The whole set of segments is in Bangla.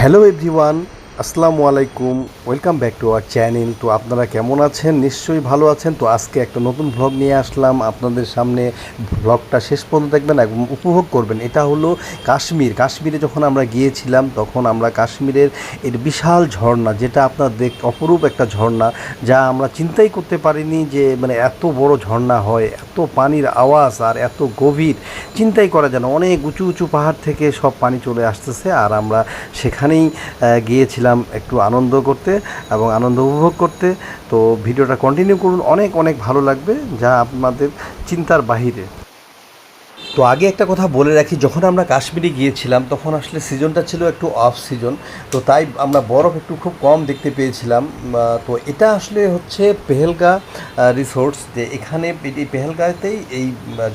হ্যালো এভরিওয়ান, আসসালামু আলাইকুম। Welcome back to our channel. তো আপনারা কেমন আছেন? নিশ্চয়ই ভালো আছেন। তো আজকে একটা নতুন ভ্লগ নিয়ে আসলাম আপনাদের সামনে। ভ্লগটা শেষ পর্যন্ত দেখবেন এবং উপভোগ করবেন। এটা হলো কাশ্মীরে যখন আমরা গিয়েছিলাম তখন আমরা কাশ্মীরের এর বিশাল ঝর্ণা, যেটা আপনার অপরূপ একটা ঝর্ণা, যা আমরা চিন্তাই করতে পারিনি যে মানে এত বড় ঝর্ণা হয়, এত পানির আওয়াজ আর এত গভীর, চিন্তাই করা যায় না। অনেক উঁচু উঁচু পাহাড় থেকে সব পানি চলে আসতেছে, আর আমরা সেখানেই গিয়েছিলাম একটু আনন্দ করতে এবং আনন্দ উপভোগ করতে। তো ভিডিওটা কন্টিনিউ করুন, অনেক অনেক ভালো লাগবে, যা আপনাদের চিন্তার বাহিরে। তো আগে একটা কথা বলে রাখি, যখন আমরা কাশ্মীরে গিয়েছিলাম তখন আসলে সিজনটা ছিল একটু অফ সিজন, তো তাই আমরা বরফ একটু খুব কম দেখতে পেয়েছিলাম। তো এটা আসলে হচ্ছে পেহেলগা রিসোর্টস, যে এখানে এই পেহেলগাতেই এই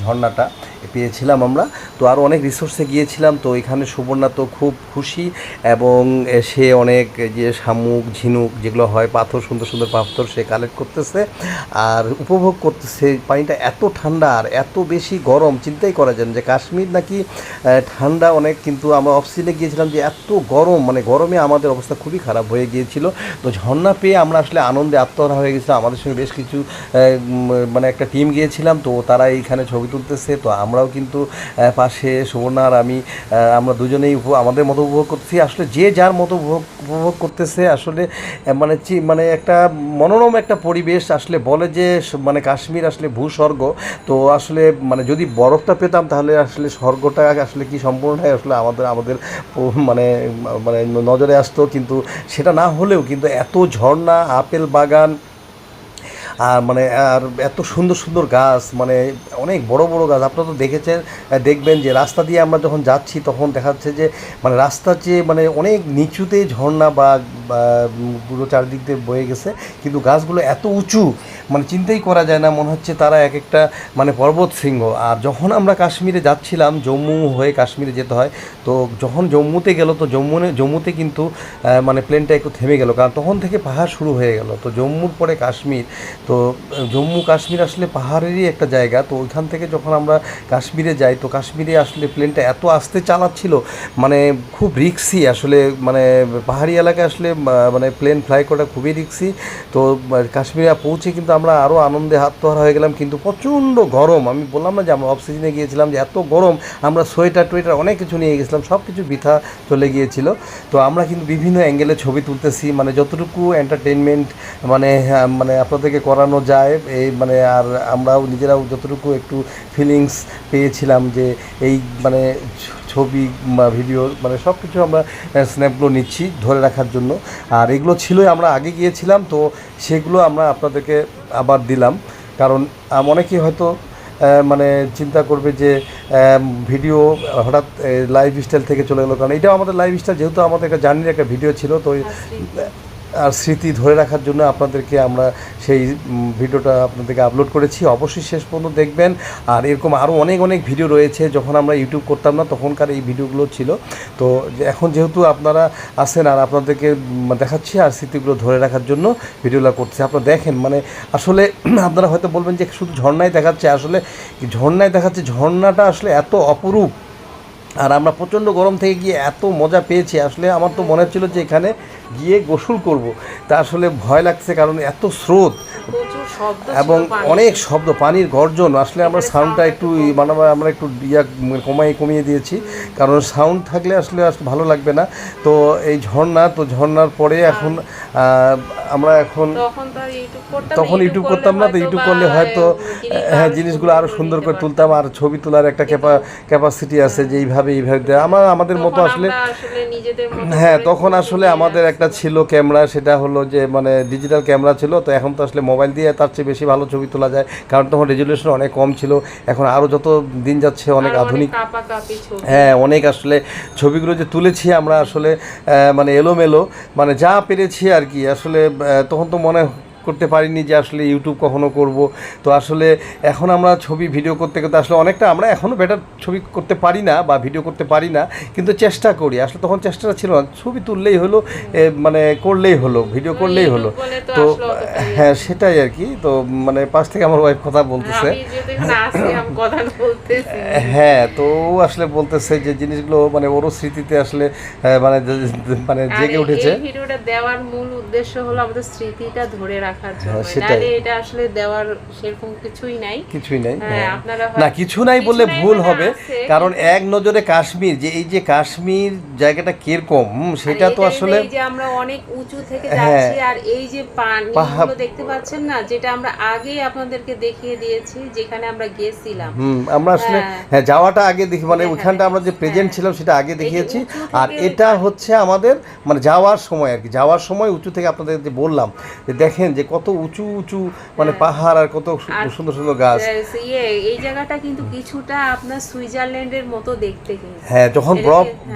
ঝর্ণাটা পেয়েছিলাম আমরা। তো আরও অনেক রিসোর্সে গিয়েছিলাম। তো এখানে সুবর্ণা তো খুব খুশি, এবং সে অনেক যে শামুক ঝিনুক যেগুলো হয়, পাথর, সুন্দর সুন্দর পাথর সে কালেক্ট করতেছে আর উপভোগ করতেছে। পানিটা এত ঠান্ডা আর এত বেশি গরম, চিন্তাই করা যায় না যে কাশ্মীর নাকি ঠান্ডা অনেক, কিন্তু আমরা অফসিজনে গিয়েছিলাম যে এত গরম, মানে গরমে আমাদের অবস্থা খুবই খারাপ হয়ে গিয়েছিল। তো ঝর্ণা পেয়ে আমরা আসলে আনন্দে আত্মহারা হয়ে গেছিলাম। আমাদের সঙ্গে বেশ কিছু মানে একটা টিম গিয়েছিলাম, তো তারা এইখানে ছবি তুলতেছে। তো আমরাও কিন্তু পাশে সুবর্ণা আর আমি, আমরা দুজনেই আমাদের মতো উপভোগ করতেছি। আসলে যে যার মতো উপভোগ করতেছে। আসলে মানে মানে একটা মনোরম একটা পরিবেশ। আসলে বলে যে মানে কাশ্মীর আসলে ভূস্বর্গ। তো আসলে মানে যদি বরফটা পেতাম তাহলে আসলে স্বর্গটা আসলে কি সম্পূর্ণটাই আসলে আমাদের মানে মানে নজরে আসতো, কিন্তু সেটা না হলেও কিন্তু এত ঝর্ণা, আপেল বাগান, আর মানে আর এত সুন্দর সুন্দর গাছ, মানে অনেক বড় বড় গাছ। আপনারা তো দেখবেন যে রাস্তা দিয়ে আমরা যখন যাচ্ছি তখন দেখা যাচ্ছে যে মানে রাস্তার চেয়ে মানে অনেক নিচুতে ঝর্ণা বা পুরো চারদিক দিয়ে বয়ে গেছে, কিন্তু গাছগুলো এত উঁচু, মানে চিন্তাই করা যায় না, মনে হচ্ছে তারা এক একটা মানে পর্বত শৃঙ্গ। আর যখন আমরা কাশ্মীরে যাচ্ছিলাম, জম্মু হয়ে কাশ্মীরে যেতে হয়, তো যখন জম্মুতে গেল, তো জম্মুতে কিন্তু মানে প্লেনটা একটু থেমে গেল, কারণ তখন থেকে পাহাড় শুরু হয়ে গেল। তো জম্মুর পরে কাশ্মীর, তো জম্মু কাশ্মীর আসলে পাহাড়েরই একটা জায়গা। তো ওইখান থেকে যখন আমরা কাশ্মীরে যাই, তো কাশ্মীরে আসলে প্লেনটা এত আস্তে চালাচ্ছিল, মানে খুব রিক্সি আসলে, মানে পাহাড়ি এলাকায় আসলে মানে প্লেন ফ্লাই করা খুবই রিক্সি। তো কাশ্মীরে পৌঁছে কিন্তু আমরা আরও আনন্দে আত্মহারা হয়ে গেলাম, কিন্তু প্রচণ্ড গরম। আমি বললাম না যে আমরা অফ সিজনে গিয়েছিলাম, যে এত গরম, আমরা সোয়েটার টোয়েটার অনেক কিছু নিয়ে গেছিলাম, সব কিছু বৃথা চলে গিয়েছিল। তো আমরা কিন্তু বিভিন্ন অ্যাঙ্গেলে ছবি তুলতেছি, মানে যতটুকু এন্টারটেনমেন্ট মানে মানে আপনাদেরকে করানো যায়, এই মানে আর আমরাও নিজেরাও যতটুকু একটু ফিলিংস পেয়েছিলাম যে এই মানে ছবি বা ভিডিও মানে সব কিছু আমরা স্ন্যাপগুলো নিচ্ছি ধরে রাখার জন্য। আর এগুলো ছিলই, আমরা আগে গিয়েছিলাম, তো সেগুলো আমরা আপনাদেরকে আবার দিলাম। কারণ অনেকেই হয়তো মানে চিন্তা করবে যে ভিডিও হঠাৎ লাইফস্টাইল থেকে চলে গেলো, কারণ এটাও আমাদের লাইফস্টাইল, যেহেতু আমাদের একটা জার্নির একটা ভিডিও ছিল। তো আর স্মৃতি ধরে রাখার জন্য আপনাদেরকে আমরা সেই ভিডিওটা আপনাদেরকে আপলোড করেছি। অবশ্যই শেষ পর্যন্ত দেখবেন। আর এরকম আরও অনেক অনেক ভিডিও রয়েছে, যখন আমরা ইউটিউব করতাম না তখনকার এই ভিডিওগুলো ছিল। তো এখন যেহেতু আপনারা আছেন আর আপনাদেরকে দেখাচ্ছি, আর স্মৃতিগুলো ধরে রাখার জন্য ভিডিওগুলো করছি। আপনারা দেখেন, মানে আসলে আপনারা হয়তো বলবেন যে শুধু ঝর্ণায় দেখাচ্ছে, আসলে ঝর্ণায় দেখাচ্ছে, ঝর্ণাটা আসলে এত অপরূপ। আর আমরা প্রচণ্ড গরম থেকে গিয়ে এত মজা পেয়েছি, আসলে আমার তো মনে হচ্ছিলো যে এখানে গিয়ে গোসল করব। তা আসলে ভয় লাগছে, কারণ এত স্রোত এবং অনেক শব্দ, পানির গর্জন। আসলে আমরা সাউন্ডটা একটু মানে আমরা একটু কমিয়ে দিয়েছি, কারণ সাউন্ড থাকলে আসলে ভালো লাগবে না। তো এই ঝর্ণা, তো ঝর্ণার পরে এখন আমরা এখন তখন ইউটিউব করতাম না, তো ইউটিউব করলে হয়তো হ্যাঁ জিনিসগুলো আরও সুন্দর করে তুলতাম। আর ছবি তোলার একটা ক্যাপাসিটি আছে, যে এইভাবে আমাদের মতো আসলে হ্যাঁ, তখন আসলে আমাদের একটা ছিল ক্যামেরা, সেটা হলো যে মানে ডিজিটাল ক্যামেরা ছিল। তো এখন তো আসলে মোবাইল দিয়ে তার চেয়ে বেশি ভালো ছবি তোলা যায়, কারণ তখন রেজুলেশন অনেক কম ছিল। এখন আরও যত দিন যাচ্ছে অনেক আধুনিক, হ্যাঁ অনেক আসলে ছবিগুলো যে তুলেছি আমরা আসলে মানে এলোমেলো, মানে যা পেরেছি আর কি। আসলে তখন তো মনে করতে পারিনি যে আসলে ইউটিউব কখনো করব। তো আসলে এখন আমরা ছবি ভিডিও করতে করতে আসলে অনেকটা আমরা এখনও বেটার ছবি করতে পারি না বা ভিডিও করতে পারি না, কিন্তু চেষ্টা করি। আসলে তখন চেষ্টাটা ছিল না, ছবি তুললেই হলো, মানে করলেই হলো, ভিডিও করলেই হলো। তো হ্যাঁ সেটাই আর কি। তো মানে পাশ থেকে আমার ওয়াইফ কথা বলতেছে, হ্যাঁ তো ও আসলে বলতেছে যে জিনিসগুলো মানে ওরও স্মৃতিতে আসলে মানে মানে জেগে উঠেছে। এই ভিডিওটা দেওয়ার মূল উদ্দেশ্য হলো আমাদের স্মৃতিটা ধরে রাখার জন্য, নাহলে এটা আসলে দেওয়ার সেরকম কিছুই নাই। আপনারা না কিছু নাই বললে ভুল হবে, কারণ এক নজরে কাশ্মীর, যে এই যে কাশ্মীর জায়গাটা কিরকম সেটা তো আসলে এই যে আমরা অনেক উঁচু থেকে যাচ্ছি, আর এই যে পাহাড়গুলো দেখতে পাচ্ছেন না, যেটা আমরা আগেই আপনাদেরকে দেখিয়ে দিয়েছি যেখানে আমরা গেছিলাম। আমরা আসলে হ্যাঁ যাওয়াটা আগে দেখি, মানে ওইখানটা আমরা যে প্রেজেন্ট ছিলাম সেটা আগে দেখিয়েছি। আর এটা হচ্ছে আমাদের মানে যাওয়ার সময় আর কি, যাওয়ার সময় উঁচু থেকে আপনাদের যে বললাম যে দেখেন যে কত উঁচু উঁচু মানে পাহাড় আর কত সুন্দর সুন্দর গাছ। এই জায়গাটা কিন্তু কিছুটা আপনার সুইজারল্যান্ডের মতো দেখতে, কিন্তু হ্যাঁ যখন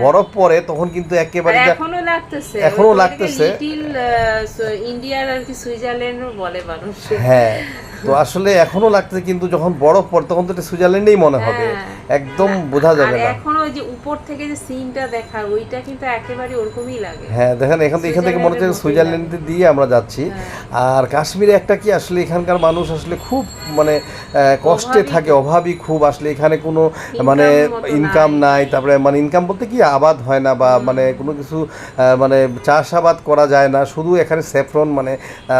বরফ পড়ে তখন কিন্তু একেবারে এখনো লাগতেছে ইন্ডিয়ার আর কি সুইজারল্যান্ডও বলে মানুষ। হ্যাঁ তো আসলে এখনো লাগতেছে, কিন্তু যখন বরফ পড়ে তখন তো এটা সুইজারল্যান্ডেই মনে হবে, একদম বোঝা যাবে না। এখন ওই যে উপর থেকে যে সিনটা দেখা ওইটা কিন্তু একেবারে ওরকমই লাগে। হ্যাঁ দেখেন এখান থেকে মনে হচ্ছে সুইজারল্যান্ডে দিয়ে আমরা যাচ্ছি। আর কাশ্মীরে একটা কি আসলে এখানকার মানুষ আসলে খুব মানে কষ্টে থাকে, অভাবী খুব। আসলে এখানে কোনো মানে ইনকাম নাই, তারপরে মানে ইনকাম বলতে কি আবাদ হয় না বা মানে কোনো কিছু মানে চাষাবাদ করা যায় না, শুধু এখানে স্যাফরন মানে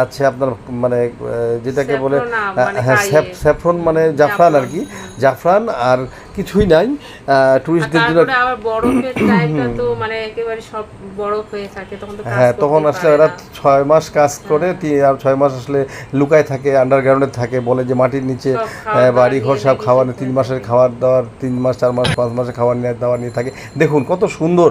আছে আপনার মানে যেটাকে বলে হ্যাঁ স্যাফরন মানে জাফরান আর কি, জাফরান আর কিছুই নাই টুরিস্টদের জন্য। আবার বরফের টাইমটা তো মানে একেবারে সব বরফ হয়ে থাকে, তখন তো হ্যাঁ তখন আসলে এরা 6 মাস কাজ করে, আর 6 মাস আসলে লুকায় থাকে, আন্ডারগ্রাউন্ডে থাকে, বলে যে মাটির নিচে বাড়ি ঘর সব খাওয়ার 3 মাসের খাবার দাওয়ার, 3 মাস 4 মাস 5 মাসের খাবার দাওয়া নিয়ে থাকে। দেখুন কত সুন্দর,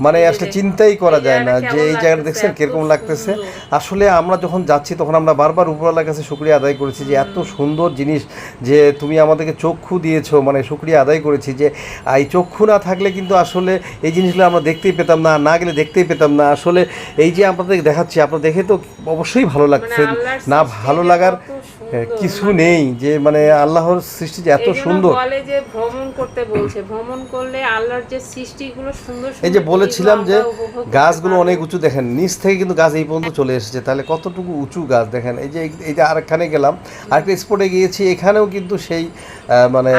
মানে আসলে চিন্তাই করা যায় না যে এই জায়গাটা দেখছেন কিরকম লাগতেছে। আসলে আমরা যখন যাচ্ছি তখন আমরা বারবার উপরওয়ালার কাছে শুকরিয়া আদায় করেছি যে এত সুন্দর জিনিস যে তুমি আমাদেরকে চক্ষু দিয়েছো, মানে শুকরিয়া আদায় করেছি যে এই চক্ষু না থাকলে কিন্তু আসলে এই জিনিসগুলো আমরা দেখতেই পেতাম না, না গেলে দেখতেই পেতাম না। আসলে এই যে আপনাদের দেখাচ্ছি, আপনারা দেখে তো অবশ্যই ভালো লাগছে, না ভালো লাগার কিছু নেই, যে মানে আল্লাহর সৃষ্টি যে এত সুন্দর। বলে যে ভ্রমণ করতে বলছে, ভ্রমণ করলে আল্লাহর যে সৃষ্টিগুলো সুন্দর, এই যে বলেছিলাম যে গাছগুলো অনেক উঁচু, দেখেন নিচ থেকে কিন্তু গাছ এই পর্যন্ত চলে এসেছে, তাহলে কতটুকু উঁচু গাছ দেখেন। এই যে আরেকখানে গেলাম, আরেকটা স্পটে গিয়েছি, এখানেও কিন্তু সেই মানে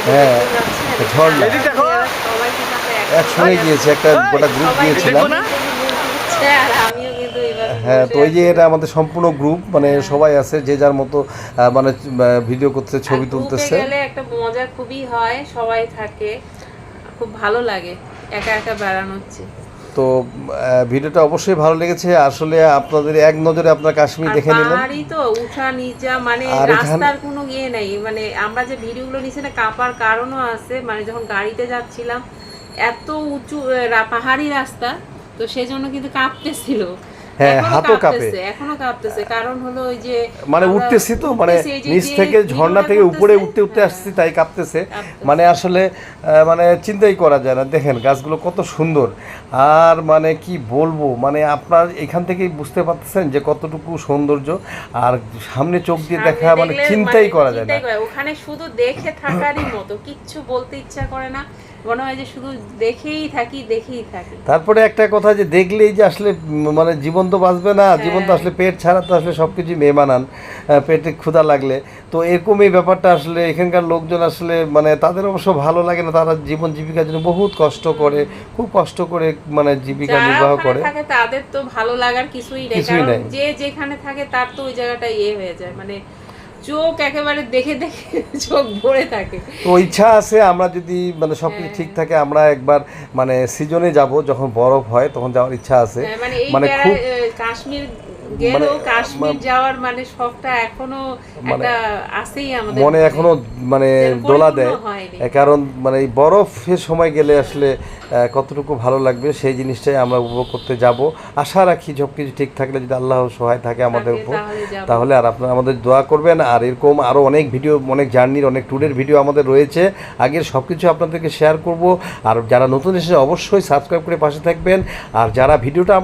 হ্যাঁ ঝর্ণা একসঙ্গে গিয়েছি, একটা গোটা গ্রুপ গিয়েছিলাম। হ্যাঁ তো ওই যে এটা আমাদের সম্পূর্ণ গ্রুপ, মানে সবাই আছে যে যার মতো মানে ভিডিও করতেছে, ছবি তুলতেছে। একটা মজা খুবই হয়, সবাই থাকে, খুব ভালো লাগে একা একা বেড়ানো হচ্ছে। তো ভিডিওটা অবশ্যই ভালো লেগেছে। আসলে আপনাদের এক নজরে আপনারা কাশ্মীর দেখে নিলেন, পাহাড়ি তো উঠা নিচা, মানে রাস্তার কোনো ইয়ে নেই। মানে আমরা যে ভিডিওগুলো নিছি না, কাঁপার কারণও আছে, মানে যখন গাড়িতে যাচ্ছিলাম এত উঁচু পাহাড়ি রাস্তা, তো সেজন্য কিন্তু কাঁপতেছিল। হ্যাঁ হাতও কাঁপে, এখনো কাঁপতেছে, কারণ হলো ওই যে মানে উঠতেছি তো, মানে নিচ থেকে ঝর্ণা থেকে উপরে উঠতে আসছি, তাই কাঁপতেছে। মানে আসলে মানে চিন্তাই করা যায় না। দেখেন গাছগুলো কত সুন্দর, আর মানে কি বলবো, মানে আপনার এখান থেকেই বুঝতে পারতেছেন যে কতটুকু সৌন্দর্য, আর সামনে চোখ দিয়ে দেখা মানে চিন্তাই করা যায় না। ওখানে শুধু দেখে থাকারই মতো, কিচ্ছু বলতে ইচ্ছা করে না, মনে হয় যে শুধু দেখেই থাকি। তারপরে একটা কথা যে দেখলেই যে আসলে মানে জীবন তো বাঁচবে না, জীবন তো আসলে পেট ছাড়া তো আসলে সব কিছু মেহমানান, পেটে ক্ষুধা লাগলে তো এরকমই ব্যাপারটা। আসলে এখানকার লোকজন আসলে মানে তাদের অবশ্য ভালো লাগে না, তারা জীবন জীবিকার জন্য বহুত কষ্ট করে, খুব কষ্ট করে মানে জীবিকা নির্বাহ করে। তাদের তো ভালো লাগার কিছুই নেই, যে যেখানে থাকে তার তো ওই জায়গাটা হয়ে যায়, মানে চোখ একেবারে দেখে দেখে চোখ ভরে থাকে। তো ইচ্ছা আছে আমরা যদি মানে সবকিছু ঠিক থাকে আমরা একবার মানে সিজনে যাব, যখন বরফ হয় তখন যাওয়ার ইচ্ছা আছে। মানে খুব কাশ্মীর গেলেও কাশ্মীর যাওয়ার মানে শখটা এখনো একটা আছেই আমাদের মনে, এখনো মানে দোলা দেয়, কারণ মানে এই বরফের সময় গেলে আসলে কতটুকু ভালো লাগবে সেই জিনিসটাই আমরা উপভোগ করতে যাব। আশা রাখি সব কিছু ঠিক থাকলে, যদি আল্লাহ সহায় থাকে আমাদের উপর, তাহলে আর আপনারা আমাদের দোয়া করবেন। আর এরকম আরও অনেক ভিডিও, অনেক জার্নির, অনেক ট্যুরের ভিডিও আমাদের রয়েছে, আগের সব কিছু আপনাদেরকে শেয়ার করব। আর যারা নতুন এসে অবশ্যই সাবস্ক্রাইব করে পাশে থাকবেন। আর যারা ভিডিওটা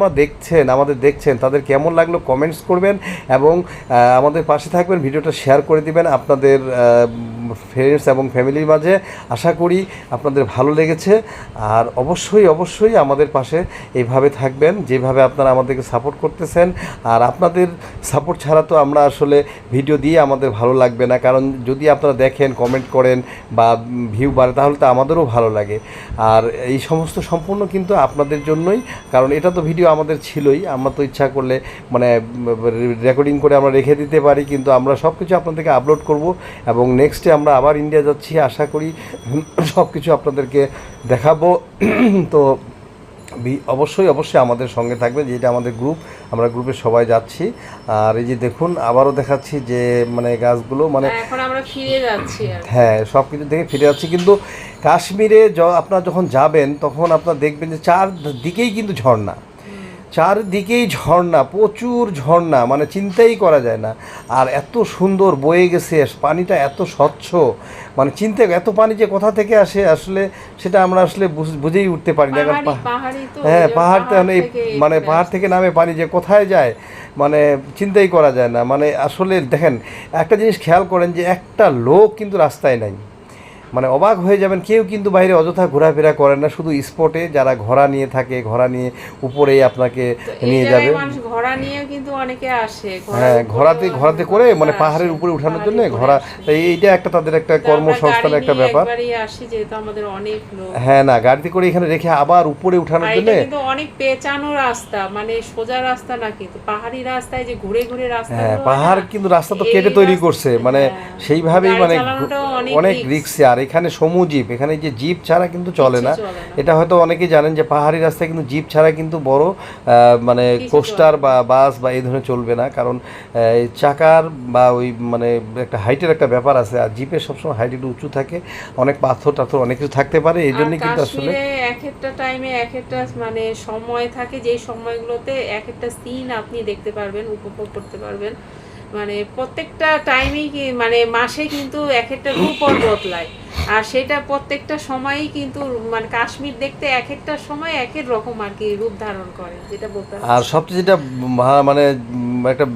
আমাদের দেখছেন তাদের কেমন লাগলো কমেন্টস করবেন, এবং আমাদের পাশে থাকবেন, ভিডিওটা শেয়ার করে দিবেন আপনাদের ফ্রেন্ডস এবং ফ্যামিলির মাঝে। আশা করি আপনাদের ভালো লেগেছে। আর অবশ্যই আমাদের পাশে এইভাবে থাকবেন, যেভাবে আপনারা আমাদেরকে সাপোর্ট করতেছেন। আর আপনাদের সাপোর্ট ছাড়া তো আমরা আসলে ভিডিও দিয়ে আমাদের ভালো লাগবে না, কারণ যদি আপনারা দেখেন, কমেন্ট করেন বা ভিউ বাড়ে, তাহলে তো আমাদেরও ভালো লাগে। আর এই সমস্ত সম্পূর্ণ কিন্তু আপনাদের জন্যই, কারণ এটা তো ভিডিও আমাদের ছিলই, আমরা তো ইচ্ছা করলে মানে রেকর্ডিং করে আমরা রেখে দিতে পারি, কিন্তু আমরা সব কিছু আপনাদেরকে আপলোড করব। এবং নেক্সটে আমরা আবার ইন্ডিয়া যাচ্ছি, আশা করি সব কিছু আপনাদেরকে দেখাবো। তো অবশ্যই আমাদের সঙ্গে থাকবে, যেটা আমাদের গ্রুপ, আমরা গ্রুপে সবাই যাচ্ছি। আর এই যে দেখুন, আবারও দেখাচ্ছি যে মানে গাছগুলো, মানে এখন আমরা ফিরে যাচ্ছি। হ্যাঁ, সব কিছু দেখে ফিরে যাচ্ছি। কিন্তু কাশ্মীরে আপনারা যখন যাবেন তখন আপনারা দেখবেন যে চারদিকেই কিন্তু ঝর্ণা, চারদিকেই ঝর্ণা, প্রচুর ঝর্ণা, মানে চিন্তাই করা যায় না। আর এত সুন্দর বয়ে গেছে, পানিটা এত স্বচ্ছ, মানে চিন্তা, এত পানি যে কোথা থেকে আসে আসলে সেটা আমরা আসলে বুঝেই উঠতে পারি না। কারণ হ্যাঁ, পাহাড় এই মানে পাহাড় থেকে নামে পানি যে কোথায় যায়, মানে চিন্তাই করা যায় না। মানে আসলে দেখেন, একটা জিনিস খেয়াল করেন যে একটা লোক কিন্তু রাস্তায় নাই, মানে অবাক হয়ে যাবেন। কেউ কিন্তু বাইরে অযথা ঘোরাফেরা করেন না, শুধু স্পটে যারা ঘোড়া নিয়ে থাকে, ঘোড়া নিয়ে উপরেই আপনাকে নিয়ে যাবে। ঘোড়া নিয়ে কিন্তু অনেকে আসে, হ্যাঁ, ঘোড়াতে করে মানে পাহাড়ের উপরে উঠানোর জন্য ঘোড়া, এইটা একটা তাদের একটা কর্মসংস্থান, একটা ব্যাপার। হ্যাঁ, না, গাড়িতে করে এখানে রেখে আবার উপরে উঠানোর জন্য। কিন্তু অনেক পেঁচানো রাস্তা, মানে সোজা রাস্তা না, কিন্তু পাহাড়ি রাস্তায় যে ঘুরে ঘুরে রাস্তা। হ্যাঁ, পাহাড় কিন্তু রাস্তা তো কেটে তৈরি করছে, মানে সেইভাবেই, মানে অনেক রিস্ক। আর এখানে সমুদ্র, এখানে যে জিপ ছাড়া কিন্তু চলে না। এটা হয়তো অনেকেই জানেন যে পাহাড়ি রাস্তায় কিন্তু জিপ ছাড়া কিন্তু বড় মানে কোস্টার বা বাস বা এই ধরনের চলবে না, কারণ চাকার বা ওই মানে একটা হাইটের একটা ব্যাপার আছে। আর জিপের সবসময় হাইট একটু উঁচু থাকে, অনেক পাথর টাথর অনেক কিছু থাকতে পারে, এই জন্য কিন্তু আসলে এক একটা টাইমে এক একটা মানে সময় থাকে, যেই সময়গুলোতে এক একটা সিন আপনি দেখতে পারবেন, উপভোগ করতে পারবেন। মানে প্রত্যেকটা টাইমেই কি মানে মাসে কিন্তু এক একটা রূপর বদলায়, আর সেটা প্রত্যেকটা সময়ই কিন্তু মানে কাশ্মীর দেখতে এক একটা সময় এক এক রকম আর কি রূপ ধারণ করে, যেটা বলতে। আর সবচেয়ে যেটা মানে একটা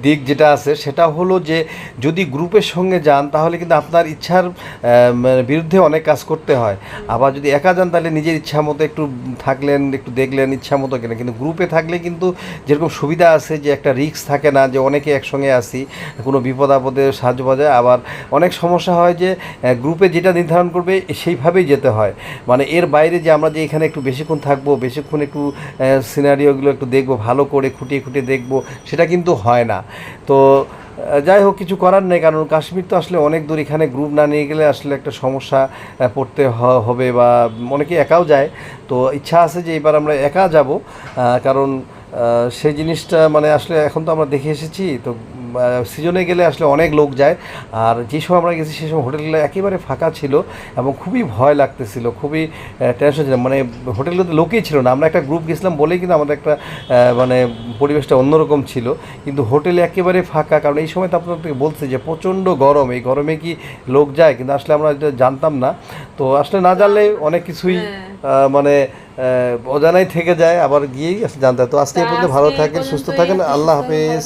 দিক যেটা আছে সেটা হলো যে যদি গ্রুপের সঙ্গে যান তাহলে কিন্তু আপনার ইচ্ছার বিরুদ্ধে অনেক কাজ করতে হয়। আবার যদি একা যান তাহলে নিজের ইচ্ছা মতো একটু থাকলেন, একটু দেখলেন, ইচ্ছা মতো গেলেন। কিন্তু গ্রুপে থাকলে কিন্তু যেরকম সুবিধা আছে যে একটা রিস্ক থাকে না, যে অনেকে একসঙ্গে আসি, কোনো বিপদ আপদে সাহায্য পাওয়া যায়। আবার অনেক সমস্যা হয় যে গ্রুপে যেটা নির্ধারণ করবে সেইভাবেই যেতে হয়, মানে এর বাইরে যে আমরা যে এখানে একটু বেশিক্ষণ থাকবো, বেশিক্ষণ একটু সিনারিওগুলো একটু দেখবো, ভালো করে খুঁটিয়ে খুঁটিয়ে দেখবো, সেটা কিন্তু হয় না। তো যাই হোক, কিছু করার নেই, কারণ কাশ্মীর তো আসলে অনেক দূর, এখানে গ্রুপ না নিয়ে গেলে আসলে একটা সমস্যা পড়তে হবে, বা অনেকে একাও যায়। তো ইচ্ছা আছে যে এবার আমরা একা যাব, কারণ সেই জিনিসটা মানে আসলে এখন তো আমরা দেখে এসেছি, তো সিজনে গেলে আসলে অনেক লোক যায়। আর যে সময় আমরা গেছি সেই সময় হোটেলগুলো একেবারে ফাঁকা ছিল এবং খুবই ভয় লাগতেছিল, খুবই টেনশন ছিল, মানে হোটেলগুলোতে লোকই ছিল না। আমরা একটা গ্রুপ গেছিলাম বলেই কিন্তু আমাদের একটা মানে পরিবেশটা অন্যরকম ছিল, কিন্তু হোটেলে একেবারে ফাঁকা। কারণ এই সময় তো আপনাদেরকে বলছে যে প্রচণ্ড গরম, এই গরমে কি লোক যায়, কিন্তু আসলে আমরা এটা জানতাম না। তো আসলে না জানলে অনেক কিছুই মানে অজানাই থেকে যায়, আবার গিয়েই জানতে হয়। তো আজকে এই পর্যন্ত ভালো থাকেন, সুস্থ থাকেন, আল্লাহ হাফেজ।